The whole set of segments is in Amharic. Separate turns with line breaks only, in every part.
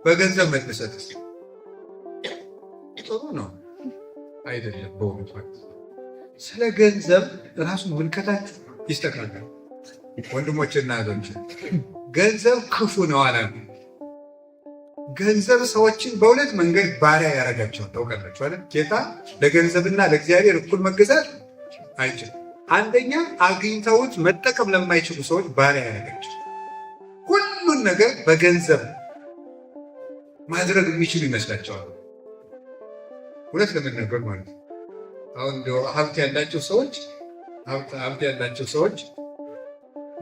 በገንዘብ መደሰት ጥሩ ነው አይደለም? በእውነቱ ስለ ገንዘብ ራሱን ምልከታችሁ ይስተካከል ወንድሞችና እህቶች። ገንዘብ ክፉ ነው አላሉ። ገንዘብ ሰዎችን በሁለት መንገድ ባሪያ ያደርጋቸዋል። ታውቃላችሁ አይደል? ጌታ ለገንዘብና ለእግዚአብሔር እኩል መገዛት አይችልም። አንደኛ አግኝተውት መጠቀም ለማይችሉ ሰዎች ባሪያ ያደርጋቸው። ሁሉን ነገር በገንዘብ ማድረግ የሚችሉ ይመስላቸዋል። ሁለት ለመናገር ማለት ነው። አሁን ሀብት ያላቸው ሰዎች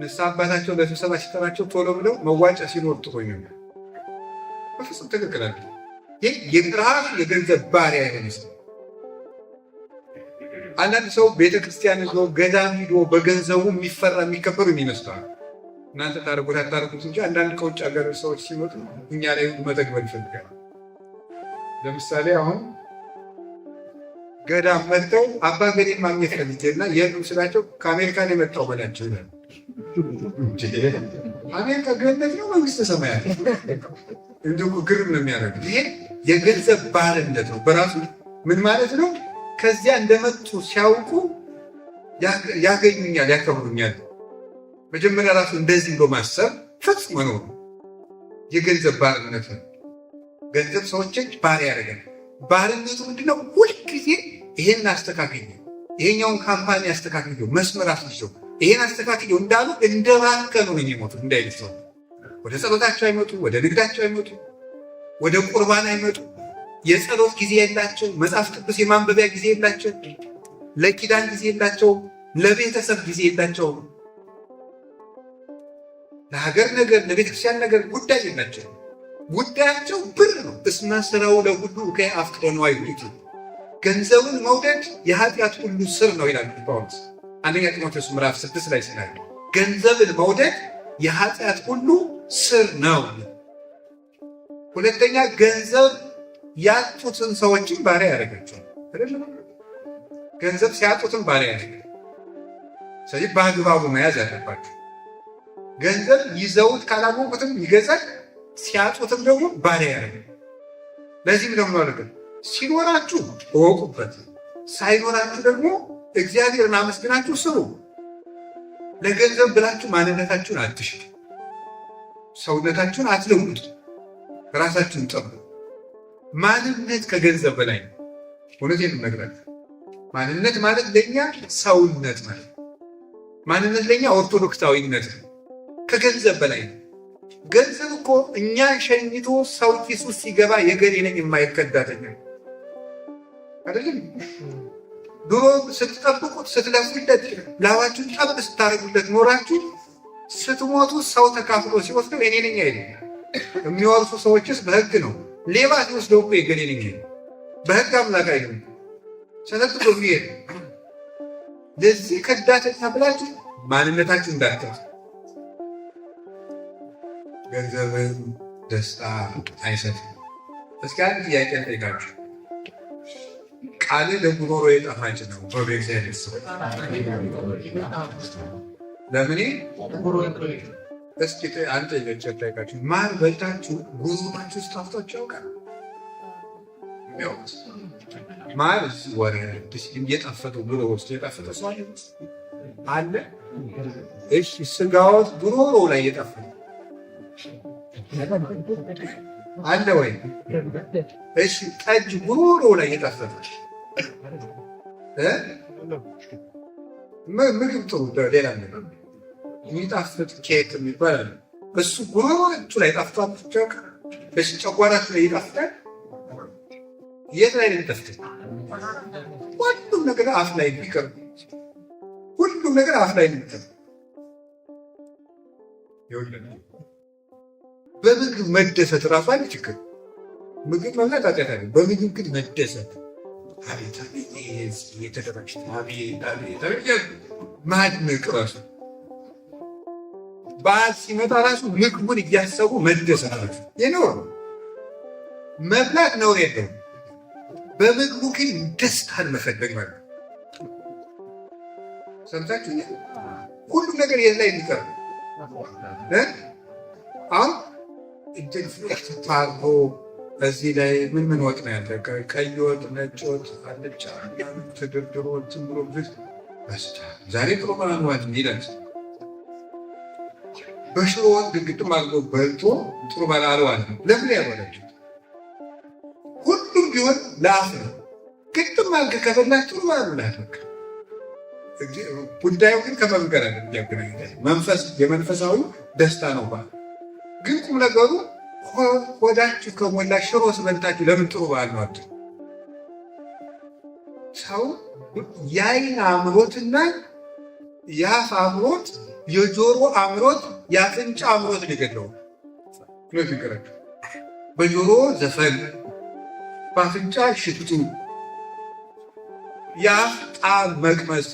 ንስሐ አባታቸው ለስብሰባ ሲጠራቸው ቶሎ ብለው መዋጫ ሲኖር ጥቆኝ ነው። በፍጹም ትክክል አለ። ይህ የራሱ የገንዘብ ባሪያ የሆነ ሰው። አንዳንድ ሰው ቤተክርስቲያን ሄዶ ገዳም ሂዶ በገንዘቡ የሚፈራ የሚከበሩ ይመስላል። እናንተ ታደርጉት አታደርጉት እንጂ አንዳንድ ከውጭ ሀገር ሰዎች ሲመጡ እኛ ላይ መተግበር ይፈልጋል። ለምሳሌ አሁን ገዳም መጥተው አባ ገሌን ማግኘት ፈልጌና የሉ ስላቸው ከአሜሪካን የመጣው በላቸው ይላል። አሜሪካ ገነት ነው መንግስተ ሰማያት? እንዲሁ ግርም ነው የሚያደርጉት። ይሄ የገንዘብ ባርነት ነው በራሱ። ምን ማለት ነው? ከዚያ እንደመጡ ሲያውቁ ያገኙኛል፣ ያከብሩኛል። መጀመሪያ ራሱ እንደዚህ ብሎ ማሰብ ፈጽሞ ነው የገንዘብ ባርነት ነው። ገንዘብ ሰዎችን ባሪያ ያደርጋል። ባርነቱ ምንድነው? ሁልጊዜ ይሄን አስተካክየው፣ ይሄኛውን ካምፓኒ አስተካክየው፣ መስመር አስይዘው፣ ይሄን አስተካክየው እንዳሉ እንደባከኑ ነው የሚሞቱ። እንዳይልሰው ወደ ጸሎታቸው አይመጡ፣ ወደ ንግዳቸው አይመጡ፣ ወደ ቁርባን አይመጡ። የጸሎት ጊዜ የላቸው፣ መጽሐፍ ቅዱስ የማንበቢያ ጊዜ የላቸው፣ ለኪዳን ጊዜ የላቸው፣ ለቤተሰብ ጊዜ የላቸው፣ ለሀገር ነገር ለቤተክርስቲያን ነገር ጉዳይ የላቸው። ጉዳያቸው ብር ነው። እስመ ሥራው ለሁሉ ከአፍቅሮ ነው አይሉት። ገንዘብን መውደድ የኃጢአት ሁሉ ስር ነው ይላል ጳውሎስ አንደኛ ጢሞቴዎስ ምዕራፍ 6 ላይ ሲናገር ገንዘብን መውደድ የኃጢአት ሁሉ ስር ነው። ሁለተኛ ገንዘብ ያጡትን ሰዎችን ባሪያ ያደርጋቸዋል። ገንዘብ ሲያጡትን ባሪያ ያደርጋል። ስለዚህ በአግባቡ መያዝ ያለባቸው። ገንዘብ ይዘውት ካላወቁትም ይገዛል፣ ሲያጡትም ደግሞ ባሪያ ያደርጋል። ለዚህም ደግሞ አድርገን ሲኖራችሁ እወቁበት፣ ሳይኖራችሁ ደግሞ እግዚአብሔርን አመስግናችሁ ስሩ። ለገንዘብ ብላችሁ ማንነታችሁን አትሽጡ፣ ሰውነታችሁን አትለውጡ፣ ራሳችሁን ጠብቁ። ማንነት ከገንዘብ በላይ ነው። እውነቴን ነው የምነግራችሁ። ማንነት ማለት ለእኛ ሰውነት ማለት ነው። ማንነት ለእኛ ኦርቶዶክሳዊነት ነው። ከገንዘብ በላይ ነው። ገንዘብ እኮ እኛ ሸኝቶ ሰው ኪስ ውስጥ ሲገባ የገሌ ነኝ የማይከዳተኛ አይደለም። ድሮ ስትጠብቁት ስትለፉለት ላባችሁን ጠብ ስታደርጉለት ኖራችሁ ስትሞቱ ሰው ተካፍሎ ሲወስደው የኔ ነኝ አይደለም። የሚወርሱ ሰዎችስ በህግ ነው። ሌባ ሲወስደው እኮ የገሌ ነኝ አይደለም። በህግ አምላክ አይደለም። ሰተት የሚሄድ ለዚህ ከዳተኛ ብላችሁ ማንነታችሁ እንዳትረሱ። ገንዘብን ደስታ አይሰጥም። እስኪ አንድ ጥያቄ ልጠይቃችሁ። ቃል ለጉሮሮ የጣፋጭ ነው በእግዚአብሔር ሰው ለምን? እስኪ አንድ ጥያቄ ልጠይቃችሁ። ማር በልታችሁ ጉሮሯችሁ ውስጥ ጣፍጧችሁ ያውቃል? ማር ወረ እየጣፈጠው ጉሮሮ ውስጥ የጣፈጠ ሰው አለ? እሺ ስጋዎት ጉሮሮ ላይ የጣፈጠ አለ ወይ? እሺ ጠጅ ጉሮሮ ላይ የጣፈጠ ምግብ ጥሩ ሌላ ነገር የሚጣፍጥ ኬክ የሚባል አለ። እሱ ጉሮሮአችሁ ላይ ጣፍጧችሁ ያውቃል? እሺ ጨጓራችሁ ላይ ይጣፍጣል? የት ላይ ነው የሚጣፍጥ? ሁሉም ነገር አፍ ላይ ቢቀር ሁሉም ነገር አፍ ላይ ነው የሚጣፍጥ። በምግብ መደሰት እራሱ አንድ ችግር። ምግብ መብላት ኃጢአት አይደለም። በምግብ ግን መደሰት አቤት አቤት የተደራጅ ማድነቅ ራሱ በዓል ሲመጣ ራሱ ምግቡን እያሰቡ መደሰት ራሱ የኖር መብላት ነውር የለውም። በምግቡ ግን ደስታን መፈለግ ማለት ሰምታችሁ። ሁሉም ነገር የት ላይ የሚቀር አሁን እጅግ ታርጎ እዚህ ላይ ምን ወጥ ነው ያለ? ቀይ ወጥ፣ ነጭ ወጥ፣ አልጫ ተደርድሮ ዝም ብሎ በስታ ዛሬ ጥሩ ባሏት ይላል። በሽሮ ወጥ ግጥም አድርጎ በልቶ ጥሩ ባላልዋል ነው። ለምን ያበላችሁ? ሁሉም ቢሆን ለአፍ ነው። ግጥም አድርገህ ከበላህ ጥሩ ባላልዋል። በቃ ጉዳዩ ግን ከመንገር አለ መንፈስ የመንፈሳዊ ደስታ ነው። ባል ግን ቁም ነገሩ ሆዳችሁ ከሞላ ሽሮ ስበልታችሁ ለምን ጥሩ በዓል ነው አትሉ? ሰው የዓይን አምሮትና የአፍ አምሮት፣ የጆሮ አምሮት፣ የአፍንጫ አምሮት ሊገድለው ይገራችሁ። በጆሮ ዘፈን፣ በአፍንጫ ሽቱ፣ የአፍ ጣዕም መቅመስ፣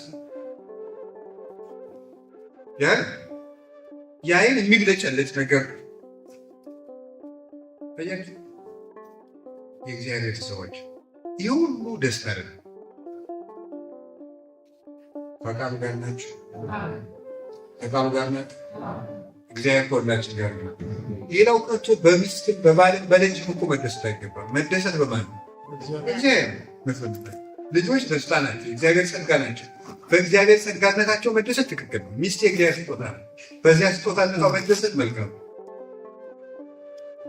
የዓይን የሚግለጨለጭ ነገር የእግዚአብሔር ሰዎች ይህ ሁሉ ደስታ አይደለም። ከቃሉ ጋር ናችሁ? ከቃሉ ጋር ናችሁ? እግዚአብሔር ከሁላችን ጋር ነው። ሌላው ቀርቶ በሚስትም በባልም በልጅም እኮ መደሰት አይገባም። መደሰት በማን ነው? እግዚአብሔር መፈለግ። ልጆች ደስታ ናቸው፣ እግዚአብሔር ጸጋ ናቸው። በእግዚአብሔር ጸጋነታቸው መደሰት ትክክል ነው። ሚስት የእግዚአብሔር ስጦታ ነው። በዚያ ስጦታነቷ መደሰት መልካም ነው።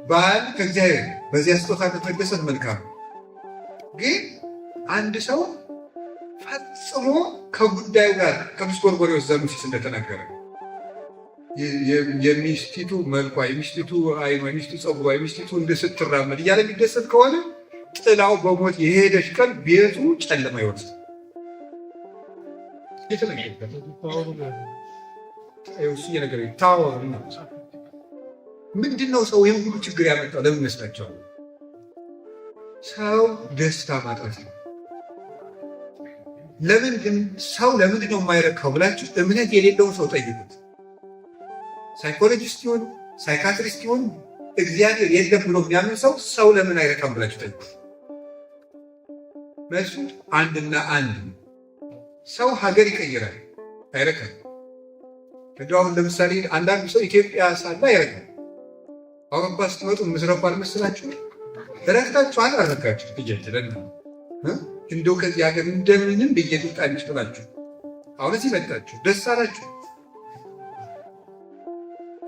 ባል ከእግዚአብሔር በዚያ ስጦታነት መደሰት መልካም ነው። ግን አንድ ሰው ፈጽሞ ከጉዳዩ ጋር ቅዱስ ጎርጎርዮስ ዘኑሲስ እንደተናገረ የሚስቲቱ መልኳ፣ የሚስቲቱ ዓይኗ፣ የሚስቲቱ ጸጉሯ፣ የሚስቲቱ ስትራመድ እያለ የሚደሰት ከሆነ ጥላው በሞት የሄደች ቀን ቤቱ ጨለማ ይወርሳል። ምንድን ነው ሰው ይህን ሁሉ ችግር ያመጣው? ለምን ይመስላችኋል? ሰው ደስታ ማጣት ነው። ለምን ግን ሰው ለምንድን ነው የማይረካው ብላችሁ እምነት የሌለውን ሰው ጠይቁት። ሳይኮሎጂስት ይሁን ሳይካትሪስት ይሁን እግዚአብሔር የለም ብሎ የሚያምን ሰው ለምን አይረካም ብላችሁ ጠይቁት። መልሱ አንድና አንድ ነው። ሰው ሀገር ይቀይራል፣ አይረካም። እንደው አሁን ለምሳሌ አንዳንድ ሰው ኢትዮጵያ ሳለ አይረካም። አውሮፓ ስትመጡ ምስረቁ አልመሰላችሁ? ረክታችኋል? አልረካችሁ? ትጀትለን እንደው ከዚህ ሀገር እንደምንም ብየጥጣን ይችላችሁ። አሁን እዚህ መጣችሁ ደስ አላችሁ።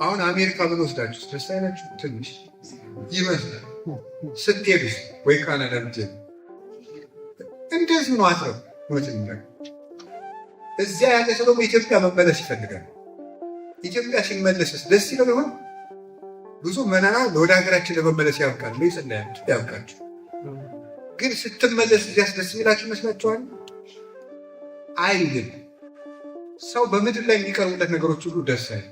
አሁን አሜሪካ ምን ወስዳችሁ ደስ አይላችሁ? ትንሽ ይመስላል። ስትሄዱስ ወይ ካናዳ ብትሄዱ እንደዚህ ነው። አትረው እዚያ ያለ ሰው ደግሞ ኢትዮጵያ መመለስ ይፈልጋል። ኢትዮጵያ ሲመለስስ ደስ ይለው ይሆን? ብዙ መናና ወደ ሀገራችን ለመመለስ ያብቃል ነው ይጸልያል፣ ያብቃችሁ። ግን ስትመለስ እዚያስ ደስ የሚላችሁ ይመስላችኋል? አይልም። ሰው በምድር ላይ የሚቀርቡለት ነገሮች ሁሉ ደስ አይል።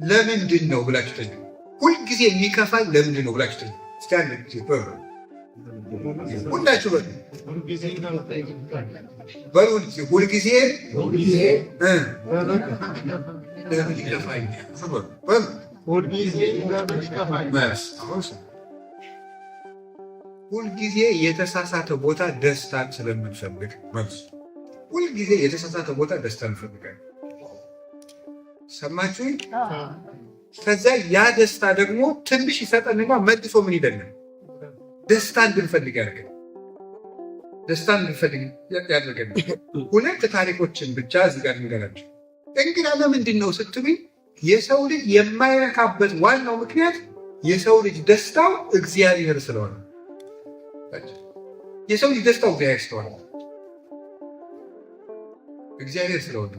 ለምንድን ነው ብላችሁ ጠይቁ። ሁልጊዜ የሚከፋኝ ለምንድን ነው ብላችሁ ጠይቁ። እስኪ አንድ ጊዜ ሁላችሁ በሉ ሁልጊዜ ለምን ይከፋኝ? ሁልጊዜ የተሳሳተ ቦታ ደስታን ስለምንፈልግ መልሱ ሁልጊዜ የተሳሳተ ቦታ ደስታን እንፈልጋለን። ሰማችሁኝ? ከዛ ያ ደስታ ደግሞ ትንሽ ይሰጠንና መልሶ ምን ይደናል? ደስታ እንድንፈልግ ያደርገን። ደስታ እንድንፈልግ ያደርገን። ሁለት ታሪኮችን ብቻ እዚህ ጋር እንገራቸው። እንግዳ ለምንድን ነው ስትሉኝ፣ የሰው ልጅ የማይረካበት ዋናው ምክንያት የሰው ልጅ ደስታው እግዚአብሔር ስለሆነ። የሰው ልጅ ደስታው እግዚአብሔር ስለሆነ እግዚአብሔር ስለሆነ።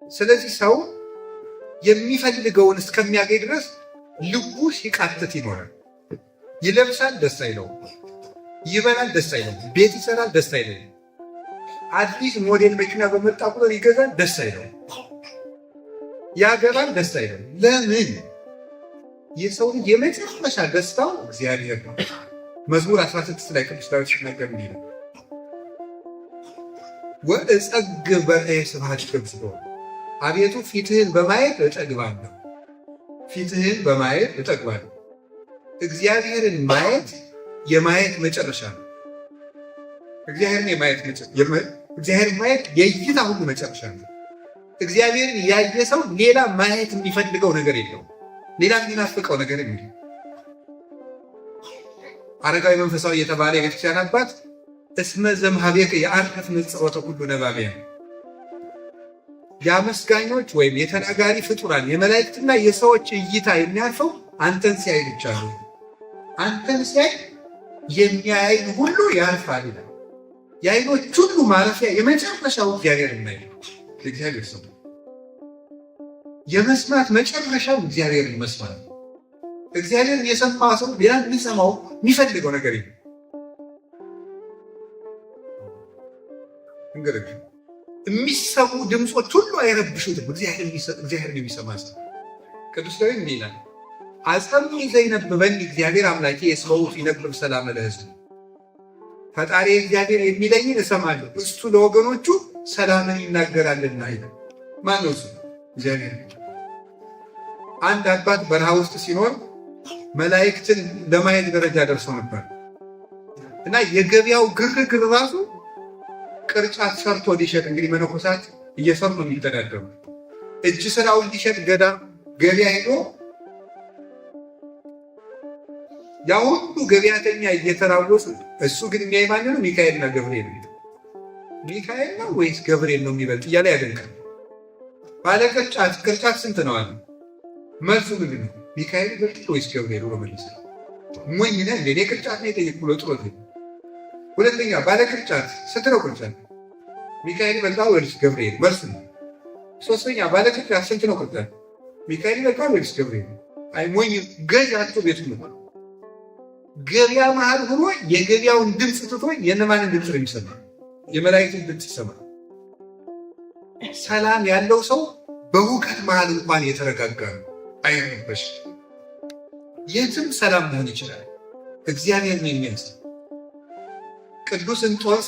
ስለዚህ ሰው የሚፈልገውን እስከሚያገኝ ድረስ ልቡ ሲቃትት ይኖራል። ይለብሳል፣ ደስ አይለውም። ይበላል፣ ደስ አይለውም። ቤት ይሰራል፣ ደስ አይለውም። አዲስ ሞዴል መኪና በመጣ ቁጥር ይገዛል፣ ደስ አይለውም። ያገባል፣ ደስ አይለውም። ለምን? የሰው ልጅ የመጨረሻ ደስታው እግዚአብሔር ነው። መዝሙር 16 ላይ ቅዱስ ዳዊት ሲናገር እንዲህ ነው፣ ወእጸግብ በርኤ ስብሐቲከ እግዚኦ፣ አቤቱ ፊትህን በማየት እጠግባለሁ። ፊትህን በማየት እጠግባለሁ። እግዚአብሔርን ማየት የማየት መጨረሻ ነው። እግዚአብሔርን ማየት የእይታ ሁሉ መጨረሻ ነው። እግዚአብሔርን ያየ ሰው ሌላ ማየት የሚፈልገው ነገር የለውም። ሌላ የሚናፍቀው ነገር የለም። አረጋዊ መንፈሳዊ የተባለ የቤተክርስቲያን አባት እስመ ዘእምኀቤከ የዐርፍ ንጽሖተ ኩሉ ነባብያን፣ የአመስጋኞች ወይም የተናጋሪ ፍጡራን የመላእክትና የሰዎች እይታ የሚያርፈው አንተን ሲያይ ብቻ ነው። አንተን ሲያይ የሚያይ ሁሉ ያርፋል ይላል። የዓይኖች ሁሉ ማረፊያ የመጨረሻው እግዚአብሔር እናይ እግዚአብሔር ሰው የመስማት መጨረሻው እግዚአብሔርን መስማት። እግዚአብሔርን የሰማ ሰው ሌላ የሚሰማው የሚፈልገው ነገር የለም። እንግዲህ የሚሰሙ ድምፆች ሁሉ አይረብሹትም እግዚአብሔርን የሚሰማ ሰው። ቅዱስ ዳዊት እንዲህ ይላል፣ አጸምዕ ዘይነብበኒ እግዚአብሔር አምላኬ እስመ ውእቱ ይነብብ ሰላመ ለሕዝቡ። ፈጣሪ እግዚአብሔር የሚለኝን እሰማለሁ፣ እሱ ለወገኖቹ ሰላምን ይናገራልና ይላል። ማን ነው እሱ? እግዚአብሔር። አንድ አባት በረሃ ውስጥ ሲኖር መላእክትን ለማየት ደረጃ ደርሶ ነበር እና የገበያው ግርግር ራሱ ቅርጫት ሰርቶ ሊሸጥ፣ እንግዲህ መነኮሳት እየሰሩ ነው የሚተዳደሩ። እጅ ስራውን ሊሸጥ ገበያ ሄዶ ያ ሁሉ ገበያተኛ እየተራወሱ እሱ ግን የሚያይ ማን ነው? ሚካኤልና ገብርኤል ነው። ሚካኤል ነው ወይስ ገብርኤል ነው የሚበልጥ እያለ ያደንቃል። ባለ ቅርጫት ስንት ነው አለ። መልሱ ምንድን ነው? ሚካኤል ይበልጥ ወይስ ገብርኤል ብሎ መለሰ። ሞኝ ነህ እንደ እኔ ቅርጫት ነው የጠየቅኩ ብሎ ጥሎት። ሁለተኛ ባለ ቅርጫት ስንት ነው ቅርጫት? ሚካኤል ይበልጣል ወይስ ገብርኤል? መልሱ ነው። ሶስተኛ ባለ ቅርጫት ስንት ነው ቅርጫት? ሚካኤል ይበልጣል ወይስ ገብርኤል? አይ ሞኝ ገዥ አቶ ቤቱ ነው። ገበያ መሃል ሆኖ የገበያውን ድምፅ ትቶ የነማንን ድምፅ ነው የሚሰማ? የመላእክትን ድምፅ ይሰማል። ሰላም ያለው ሰው በሁከት መሃል እንኳን የተረጋጋ ነው፣ አይረበሽ። የትም ሰላም መሆን ይችላል። እግዚአብሔር ነው የሚያስብ። ቅዱስ እንጦንስ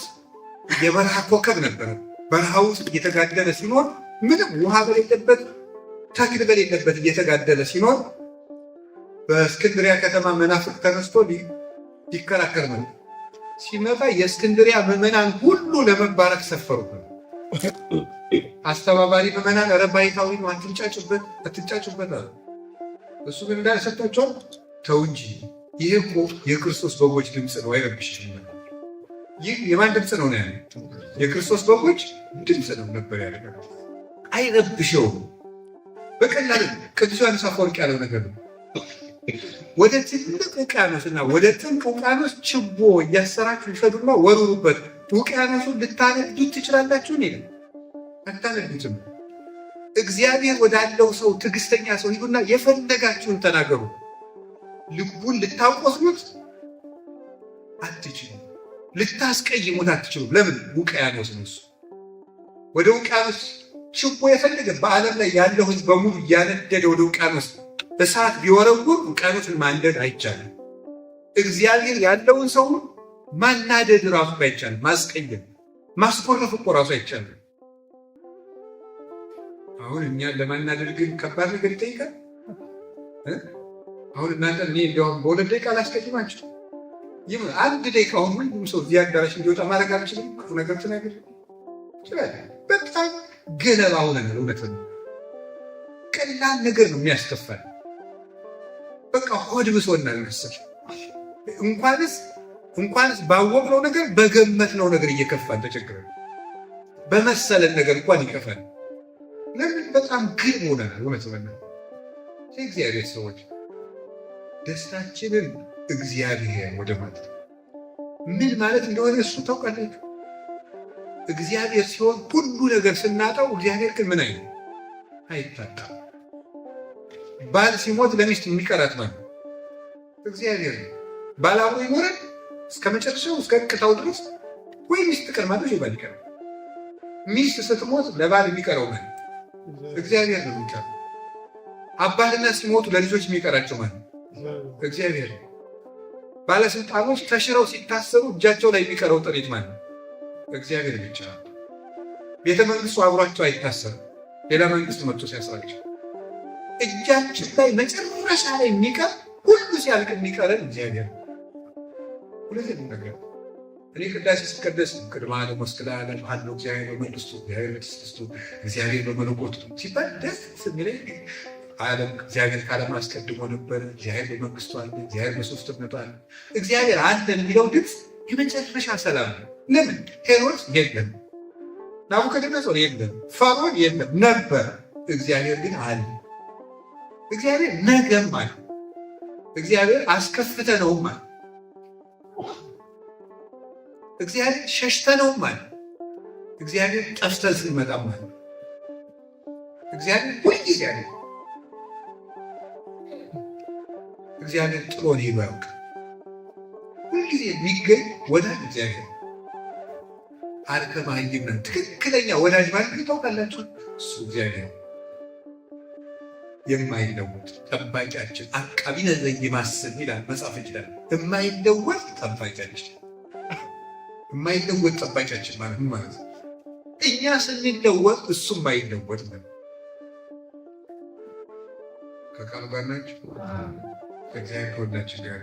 የበረሃ ኮከብ ነበረ። በረሃ ውስጥ እየተጋደለ ሲኖር ምንም ውሃ በሌለበት ተክል በሌለበት እየተጋደለ ሲኖር በእስክንድሪያ ከተማ መናፍቅ ተነስቶ ሊከራከር ነው ሲመጣ የእስክንድሪያ ምዕመናን ሁሉ ለመባረክ ሰፈሩበት። አስተባባሪ ምዕመናን ኧረ ባይታዊ ነው አትንጫጩበት አለ። እሱ ግን እንዳልሰጣቸዋል ተው እንጂ ይህ እኮ የክርስቶስ በጎች ድምፅ ነው አይረብሽ። ይህ የማን ድምፅ ነው ያለ? የክርስቶስ በጎች ድምፅ ነው ነበር ያለ። አይረብሸውም። በቀላል ቅዱስ ዮሐንስ አፈወርቅ ያለው ነገር ነው። ወደ ትልቅ ውቅያኖስና ወደ ጥልቅ ውቅያኖስ ችቦ እያሰራችሁ ይፈዱና ወሩሩበት። ውቅያኖሱን ልታነዱት ትችላላችሁ? እኔ አታነዱትም። እግዚአብሔር ወዳለው ሰው ትዕግስተኛ ሰው ሂዱና የፈለጋችሁን ተናገሩ። ልቡን ልታቆስሉት አትችሉም። ልታስቀይሙት አትችሉም። ለምን? ውቅያኖስ ነው እሱ። ወደ ውቅያኖስ ችቦ የፈለገ በዓለም ላይ ያለው ሕዝብ በሙሉ እያነደደ ወደ ውቅያኖስ እሳት ቢወረውር ውቅያኖስን ማንደድ አይቻልም። እግዚአብሔር ያለውን ሰው ማናደድ ራሱ አይቻልም። ማስቀየም፣ ማስኮረፍ እኮ ራሱ አይቻልም። አሁን እኛን ለማናደድ ግን ከባድ ነገር ይጠይቃል። አሁን እናንተ እኔ እንዲያውም በሁለት ደቂቃ ላስቀይማችሁ አንድ ደቂቃ አሁን ሁሉም ሰው እዚህ አዳራሽ እንዲወጣ ማድረግ አልችልም። ክፉ ነገር ትናገር ይችላል። በጣም ገለባ ሆነ ነው። እውነት ነው። ቀላል ነገር ነው የሚያስከፋል። በቃ ሆድ ብሶናል መሰል። እንኳንስ ባወቅነው ነገር በገመትነው ነገር እየከፋን ተቸግረን በመሰለን ነገር እንኳን ይከፋል። ለምን? በጣም ግልብ ሆነናል። እውነት ነው። የእግዚአብሔር ሰዎች ደስታችንን እግዚአብሔር ወደ ማለት ምን ማለት እንደሆነ እሱ ታውቃላችሁ። እግዚአብሔር ሲሆን ሁሉ ነገር ስናጣው፣ እግዚአብሔር ግን ምን አይነት አይታጣም። ባል ሲሞት ለሚስት የሚቀራት ማለት እግዚአብሔር ነው። ባል አብሮ ይኖራል እስከ መጨረሻው እስከ ቅታው ድረስ፣ ወይ ሚስት ትቀርማለች ወይ ባል ይቀራል። ሚስት ስትሞት ለባል የሚቀረው ማለት እግዚአብሔር ነው የሚቀረው። አባትና ሲሞቱ ለልጆች የሚቀራቸው ማለት እግዚአብሔር ነው። ባለስልጣኖች ተሽረው ሲታሰሩ እጃቸው ላይ የሚቀረው ጥሪት ማለት እግዚአብሔር ብቻ ነው። ቤተ መንግስቱ አብሯቸው አይታሰርም። ሌላ መንግስት መጥቶ ሲያስራቸው እጃችን ላይ መጨረሻ ላይ የሚቀር ሁሉ ሲያልቅ የሚቀረን እግዚአብሔር ነው። ሁለት ነገር እኔ ቅዳሴ ስቀደስ ቅድመ ዓለም ወእስከ ዓለም ሀሎ እግዚአብሔር በመንግሥቱ እግዚአብሔር በትስብእቱ እግዚአብሔር በመለኮቱ ሲባል ደስ የሚለኝ እግዚአብሔር ከዓለም አስቀድሞ ነበረ፣ እግዚአብሔር በመንግሥቱ አለ፣ እግዚአብሔር በሦስትነቱ አለ። እግዚአብሔር አለ የሚለው ድምፅ የመጨረሻ ሰላም ነው። ለምን? ሄሮድስ የለም፣ ናቡከደነፆር የለም፣ ፈርዖን የለም ነበር። እግዚአብሔር ግን አለ። እግዚአብሔር ነገም አለ። እግዚአብሔር አስከፍተነውም አለ። እግዚአብሔር ሸሽተነውም አለ። እግዚአብሔር ጠፍተን ስንመጣም አለ። እግዚአብሔር ሁልጊዜ አለ። እግዚአብሔር ጥሎን ሄዶ ያውቃል። ሁልጊዜ የሚገኝ ወዳጅ እግዚአብሔር አርከ መሃይም ነን። ትክክለኛ ወዳጅ ማለት ታውቃላችሁ፣ እሱ እግዚአብሔር የማይለወጥ ጠባቂያችን፣ አቃቢነ ዘኢይማስን ይላል መጽሐፍ ይችላል። የማይለወጥ ጠባቂያችን፣ የማይለወጥ ጠባቂያችን ማለት ምን ማለት ነው? እኛ ስንለወጥ እሱ የማይለወጥ ነው። ከቃሉ ጋር ናቸው። ከእግዚአብሔር ከሁላችን ጋር